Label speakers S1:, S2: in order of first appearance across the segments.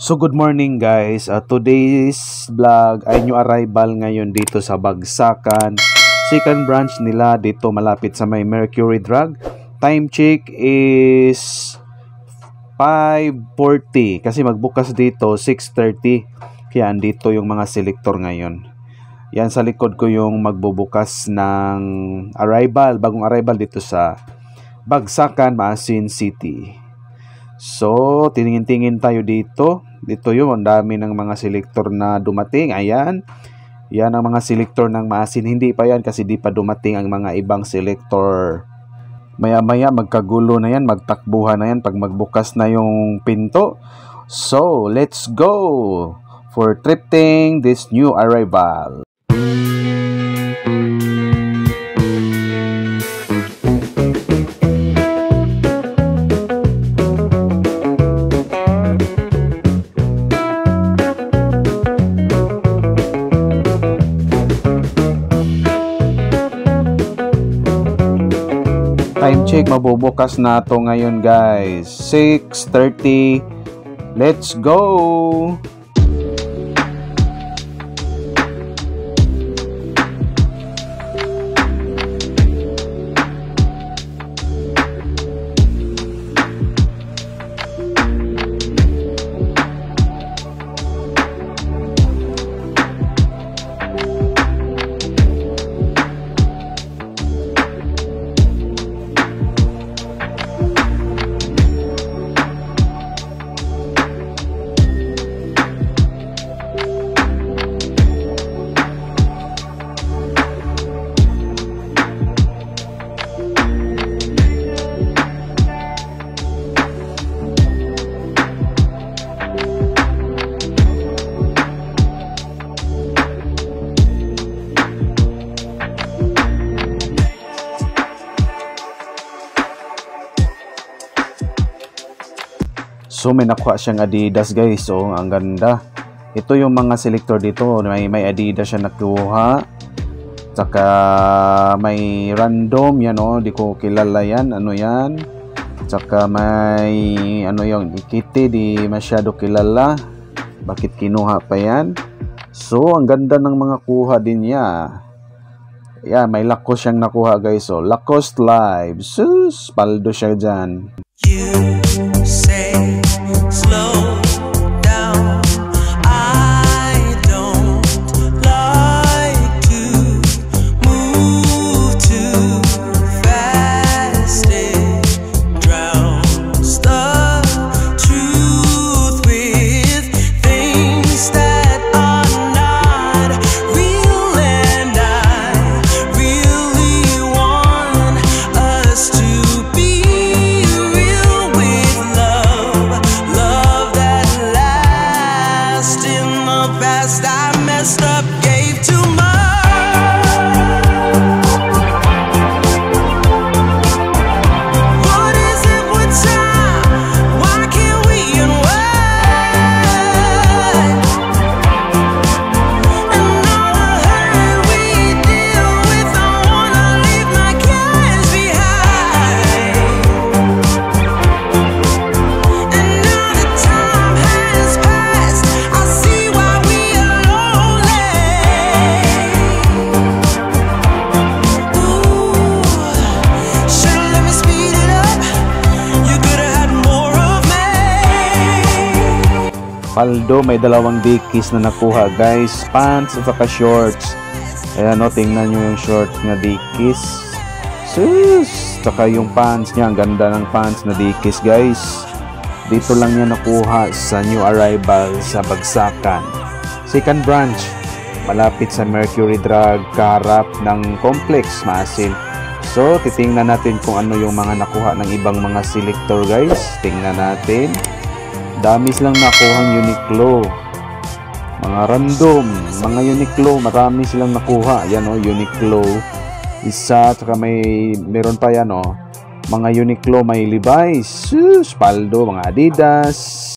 S1: So good morning guys, today's vlog ay new arrival ngayon dito sa Bagsakan. Second branch nila dito malapit sa may Mercury Drug. Time check is 5:40 kasi magbukas dito 6:30. Kaya andito yung mga selector ngayon. Yan sa likod ko yung magbubukas ng bagong arrival dito sa Bagsakan, Maasin City. So, tingin-tingin tayo dito. Dito yun, ang dami ng mga selector na dumating. Ayan. Yan ang mga selector ng Maasin. Hindi pa yan kasi di pa dumating ang mga ibang selector. Maya-maya magkagulo na yan, magtakbuhan na yan pag magbukas na yung pinto. So, let's go for thrifting this new arrival. Time check, mabubukas na to ngayon guys, 6:30. Let's go! So may nakuha siyang Adidas guys. So ang ganda. Ito yung mga selector dito. May Adidas siya nakuha. Saka may random yan oh. Di ko kilala yan. Ano yan? Saka may ano yung Kitty. Di masyado kilala. Bakit kinuha pa yan? So ang ganda ng mga kuha din niya. Yeah, may Lacoste siyang nakuha guys. So Lacoste Live. Sus, paldo siya dyan.
S2: You say slow down. I don't like to move too fast. It drowns the truth with things that are not real, and I really want us to be real with love that lasts. In the past I messed up, gave too much. What is it with time? Why can't we unwind? And all the hurt we deal with, I wanna leave my cares behind. And now the time has passed, I see why we are lonely. Ooh, should've let me speed it up. You could've had more of me.
S1: Paldo, may dalawang dikis na nakuha guys. Pants at saka shorts. Ayan o, tingnan nyo yung shorts na dikis. Sus! Saka yung pants niya. Ang ganda ng pants na dikis guys. Dito lang niya nakuha sa new arrival sa Bagsakan. Second branch. Malapit sa Mercury Drug, kaharap ng complex, Maasin. So, titingnan natin kung ano yung mga nakuha ng ibang mga selector guys. Tingnan natin. Dami silang nakuhang Uniqlo. Mga random, mga Uniqlo, marami silang nakuha. Yan o, Uniqlo. Isa, saka meron pa yan o. Mga Uniqlo, may Levi's, sus, paldo, mga Adidas.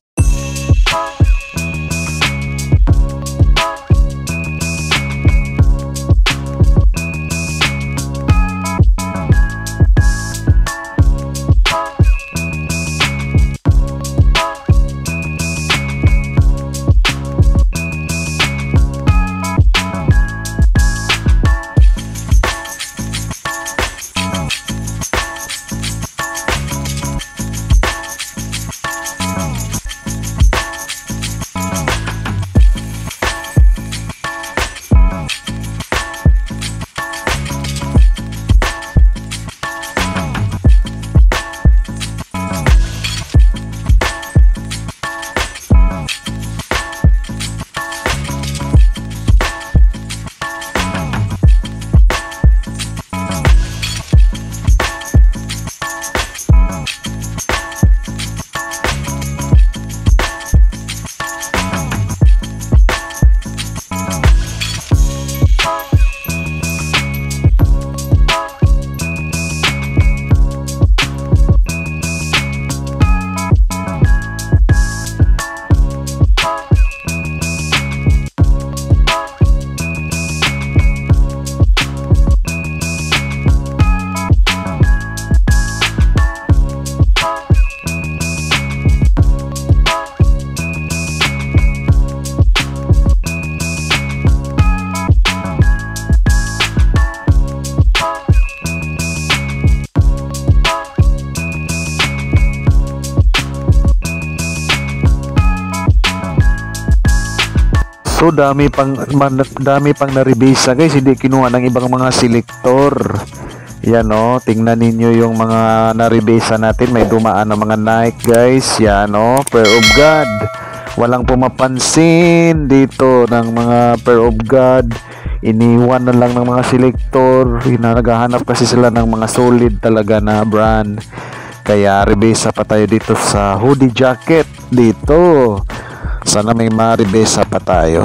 S1: So dami pang na-rebase guys, hindi kinuha ng ibang mga selector. Yan o, tingnan ninyo yung mga na-rebase natin, may dumaan na mga Nike guys. Yan o, Pair of God. Walang pumapansin dito ng mga Pair of God. Iniwan na lang ng mga selector. Naghahanap kasi sila ng mga solid talaga na brand. Kaya rebesa pa tayo dito sa hoodie jacket dito. Sana may ma-rebesa pa tayo.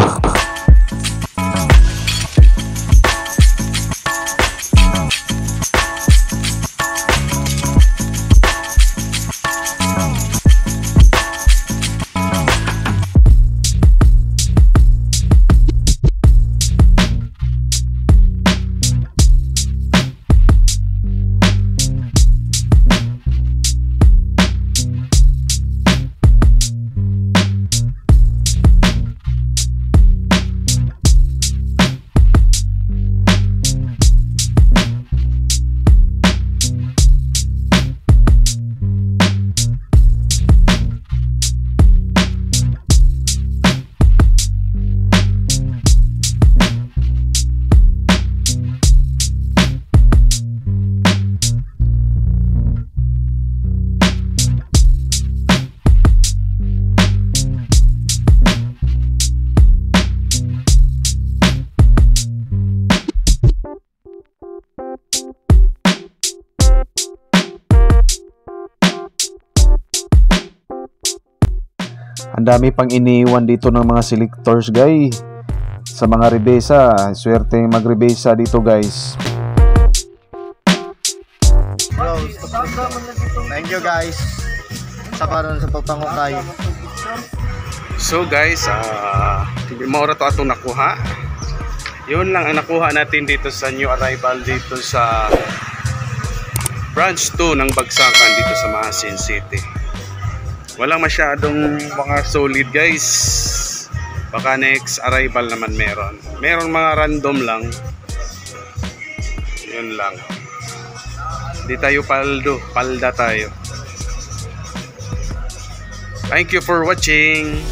S1: Ang dami pang iniwan dito ng mga selectors guys. Sa mga rebesa, swerte magrebesa dito guys.
S3: Thank you guys sa karon sa pagpangukay.
S4: So guys, maura to atong nakuha. Yun lang ang nakuha natin dito sa new arrival dito sa branch 2 ng Bagsakan dito sa Maasin City. Walang masyadong mga solid guys. Baka next arrival naman meron. Meron mga random lang. Yun lang. Di tayo palda tayo. Thank you for watching.